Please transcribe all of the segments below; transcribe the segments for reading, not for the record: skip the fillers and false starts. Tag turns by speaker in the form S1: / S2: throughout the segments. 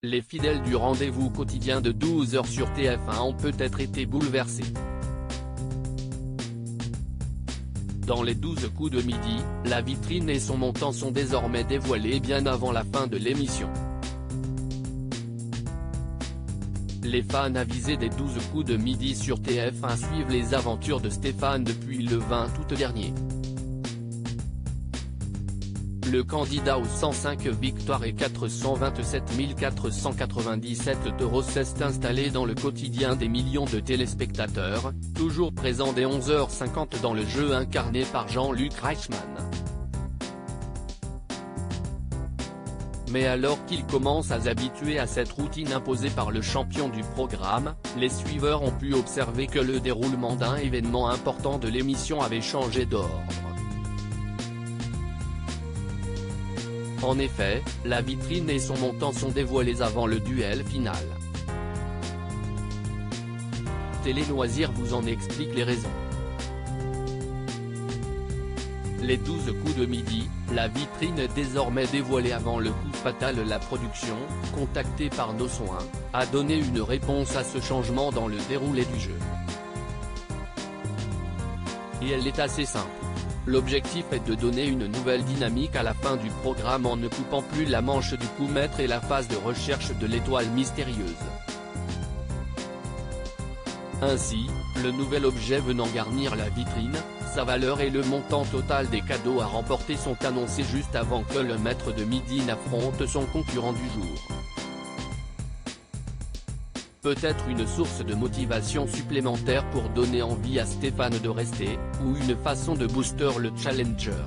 S1: Les fidèles du rendez-vous quotidien de 12h sur TF1 ont peut-être été bouleversés. Dans les 12 coups de midi, la vitrine et son montant sont désormais dévoilés bien avant la fin de l'émission. Les fans avisés des 12 coups de midi sur TF1 suivent les aventures de Stéphane depuis le 20 août dernier. Le candidat aux 105 victoires et 427 497 € s'est installé dans le quotidien des millions de téléspectateurs, toujours présent dès 11h50 dans le jeu incarné par Jean-Luc Reichmann. Mais alors qu'il commence à s'habituer à cette routine imposée par le champion du programme, les suiveurs ont pu observer que le déroulement d'un événement important de l'émission avait changé d'ordre. En effet, la vitrine et son montant sont dévoilés avant le duel final. Télé Loisirs vous en explique les raisons. Les 12 coups de midi, la vitrine est désormais dévoilée avant le coup fatal. La production, contactée par Nos Soins, a donné une réponse à ce changement dans le déroulé du jeu. Et elle est assez simple. L'objectif est de donner une nouvelle dynamique à la fin du programme en ne coupant plus la manche du coup maître et la phase de recherche de l'étoile mystérieuse. Ainsi, le nouvel objet venant garnir la vitrine, sa valeur et le montant total des cadeaux à remporter sont annoncés juste avant que le maître de midi n'affronte son concurrent du jour. Peut-être une source de motivation supplémentaire pour donner envie à Stéphane de rester, ou une façon de booster le challenger.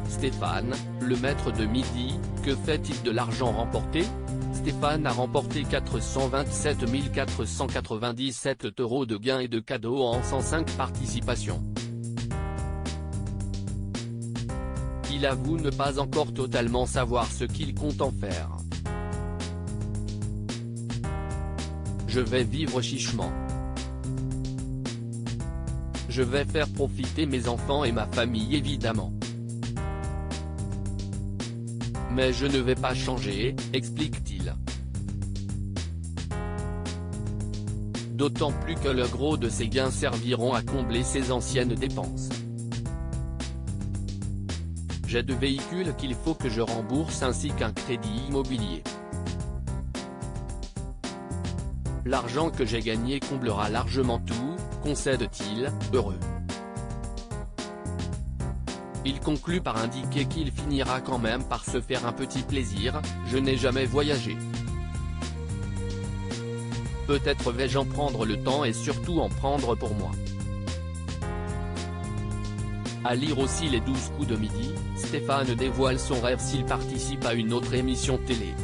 S1: Stéphane, le maître de midi, que fait-il de l'argent remporté ? Stéphane a remporté 427 497 € de gains et de cadeaux en 105 participations. Il avoue ne pas encore totalement savoir ce qu'il compte en faire. Je vais vivre chichement. Je vais faire profiter mes enfants et ma famille évidemment. Mais je ne vais pas changer, explique-t-il. D'autant plus que le gros de ses gains serviront à combler ses anciennes dépenses. J'ai 2 véhicules qu'il faut que je rembourse ainsi qu'un crédit immobilier. L'argent que j'ai gagné comblera largement tout, concède-t-il, heureux. Il conclut par indiquer qu'il finira quand même par se faire un petit plaisir. Je n'ai jamais voyagé. Peut-être vais-je en prendre le temps et surtout en prendre pour moi. À lire aussi les 12 coups de midi, Stéphane dévoile son rêve s'il participe à une autre émission télé.